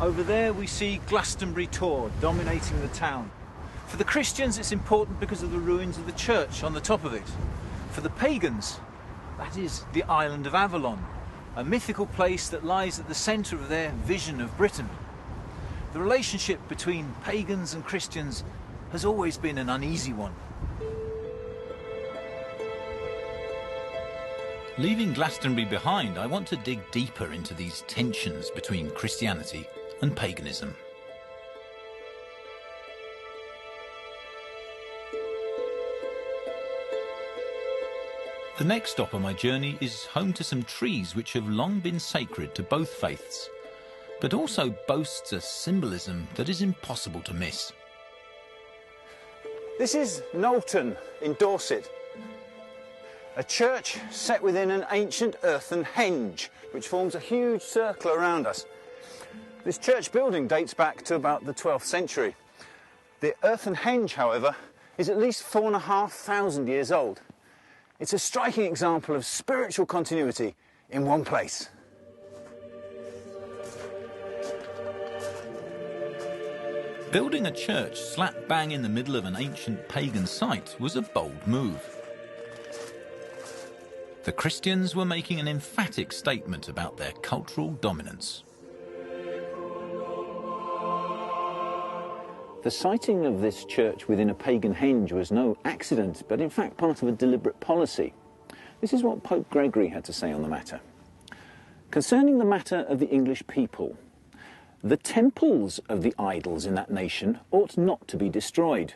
Over there we see Glastonbury Tor dominating the town. For the Christians it's important because of the ruins of the church on the top of it. For the pagans, that is the island of Avalon, a mythical place that lies at the centre of their vision of Britain. The relationship between pagans and Christians has always been an uneasy one. Leaving Glastonbury behind, I want to dig deeper into these tensions between Christianity and paganism. The next stop on my journey is home to some trees which have long been sacred to both faiths, but also boasts a symbolism that is impossible to miss. This is Knowlton in Dorset, a church set within an ancient earthen henge which forms a huge circle around us. This church building dates back to about the 12th century. The earthen henge, however, is at least 4,500 years old. It's a striking example of spiritual continuity in one place. Building a church slap bang in the middle of an ancient pagan site was a bold move. The Christians were making an emphatic statement about their cultural dominance. The siting of this church within a pagan henge was no accident, but in fact part of a deliberate policy. This is what Pope Gregory had to say on the matter. Concerning the matter of the English people, the temples of the idols in that nation ought not to be destroyed,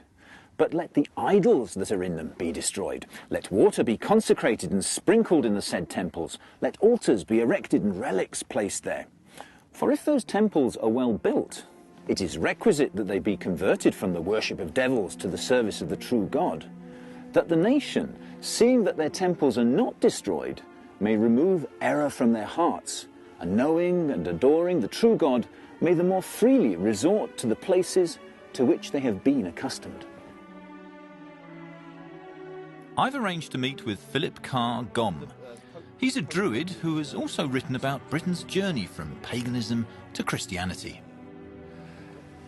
but let the idols that are in them be destroyed. Let water be consecrated and sprinkled in the said temples. Let altars be erected and relics placed there. For if those temples are well built, it is requisite that they be converted from the worship of devils to the service of the true God, that the nation, seeing that their temples are not destroyed, may remove error from their hearts, and knowing and adoring the true God, may the more freely resort to the places to which they have been accustomed. I've arranged to meet with Philip Carr-Gomm. He's a Druid who has also written about Britain's journey from paganism to Christianity.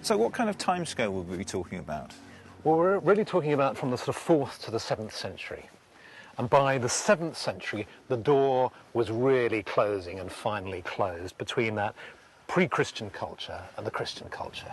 So what kind of timescale will we be talking about? Well, we're really talking about from the sort of 4th to the 7th century. And by the 7th century, the door was really closing and finally closed between that pre-Christian culture and the Christian culture.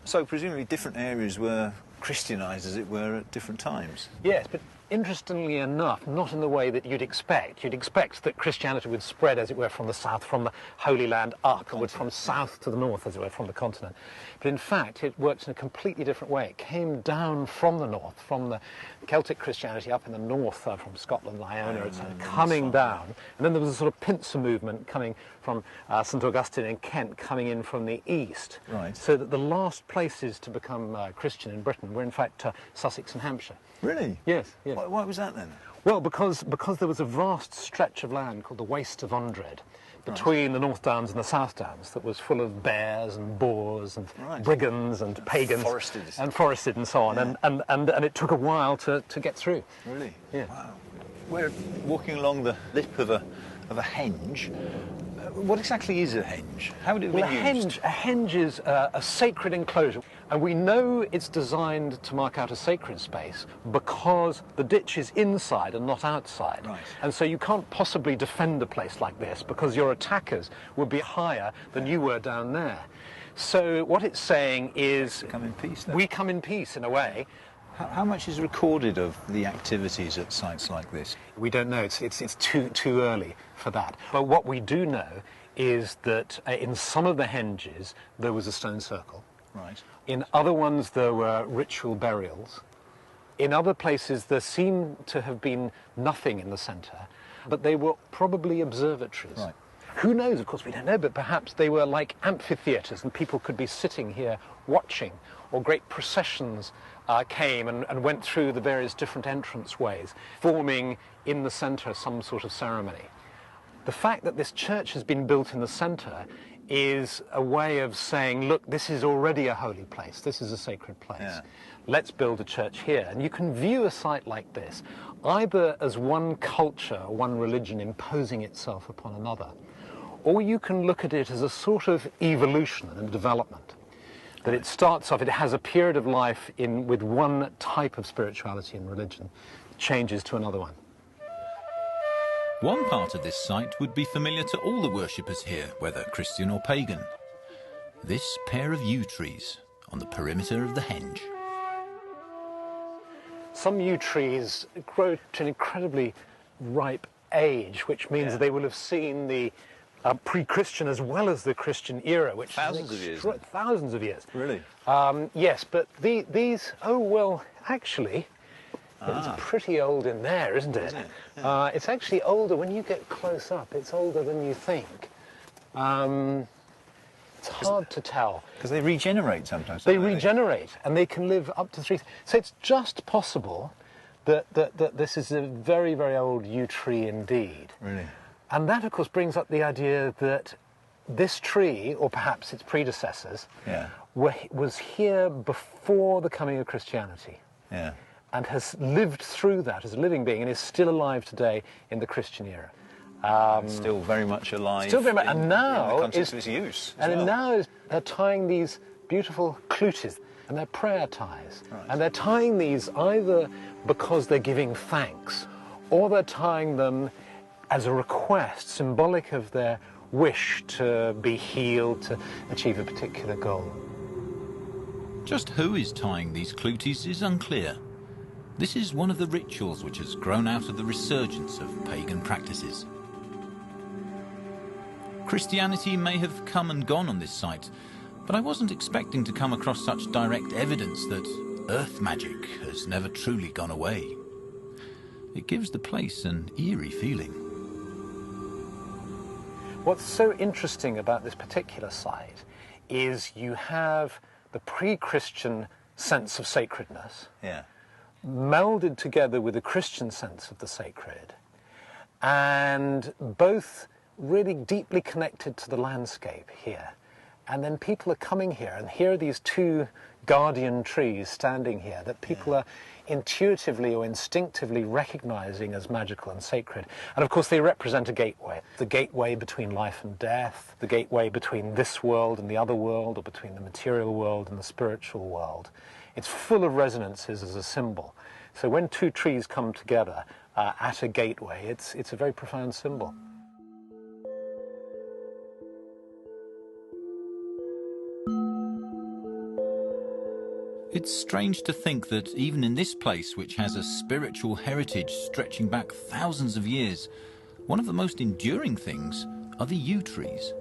So presumably different areas were Christianised, as it were, at different times. Yes, but interestingly enough, not in the way that you'd expect. You'd expect that Christianity would spread, as it were, from the south, from the Holy Land up, or from south to the north, as it were, from the continent. But in fact, it worked in a completely different way. It came down from the north, from the Celtic Christianity up in the north, from Scotland, Iona, etc., coming down. And then there was a sort of pincer movement coming from St Augustine in Kent, coming in from the east. Right. So that the last places to become Christian in Britain were, in fact, Sussex and Hampshire. Really? Yes, yes. Why was that then? Well, because there was a vast stretch of land called the Waste of Undred between the North Downs and the South Downs that was full of bears and boars and brigands and pagans. Forested and so on. Yeah. And it took a while to get through. Really? Yeah. Wow. We're walking along the lip of a henge. What exactly is a henge? How would it be used? A henge is a sacred enclosure, and we know it's designed to mark out a sacred space because the ditch is inside and not outside. Right. And so you can't possibly defend a place like this because your attackers would be higher than you were down there. So what it's saying is come in peace, then. We come in peace in a way. How much is recorded of the activities at sites like this? We don't know. It's too early for that. But what we do know is that in some of the henges there was a stone circle. Right. In other ones there were ritual burials. In other places there seemed to have been nothing in the centre, but they were probably observatories. Right. Who knows? Of course we don't know, but perhaps they were like amphitheatres and people could be sitting here watching, or great processions came and went through the various different entrance ways, forming in the centre some sort of ceremony. The fact that this church has been built in the centre is a way of saying, look, this is already a holy place, this is a sacred place. Yeah. Let's build a church here. And you can view a site like this either as one culture, one religion imposing itself upon another, or you can look at it as a sort of evolution and development. That it starts off, it has a period of life with one type of spirituality and religion, changes to another one. One part of this site would be familiar to all the worshippers here, whether Christian or pagan. This pair of yew trees on the perimeter of the henge. Some yew trees grow to an incredibly ripe age, which means they will have seen the pre-Christian as well as the Christian era, which thousands of years. Thousands of years. Really? Yes, but these. Oh well, actually, it's pretty old in there, isn't it? Yeah. It's actually older when you get close up. It's older than you think. It's hard to tell. Because they regenerate sometimes. They regenerate, and they can live up to 3. So it's just possible that this is a very, very old yew tree indeed. Really? And that, of course, brings up the idea that this tree, or perhaps its predecessors, was here before the coming of Christianity. Yeah. And has lived through that as a living being and is still alive today in the Christian era. Still very much alive. Still very much, and now in the context of its use. They're tying these beautiful cluties, and they're prayer ties, Right. and they're tying these either because they're giving thanks, or they're tying them as a request, symbolic of their wish to be healed, to achieve a particular goal. Just who is tying these cluties is unclear. This is one of the rituals which has grown out of the resurgence of pagan practices. Christianity may have come and gone on this site, but I wasn't expecting to come across such direct evidence that earth magic has never truly gone away. It gives the place an eerie feeling. What's so interesting about this particular site is you have the pre-Christian sense of sacredness melded together with a Christian sense of the sacred, and both really deeply connected to the landscape here. And then people are coming here, and here are these two guardian trees standing here that people are intuitively or instinctively recognizing as magical and sacred. And of course they represent a gateway. The gateway between life and death, the gateway between this world and the other world, or between the material world and the spiritual world. It's full of resonances as a symbol. So when two trees come together at a gateway, it's a very profound symbol. It's strange to think that even in this place, which has a spiritual heritage stretching back thousands of years, one of the most enduring things are the yew trees.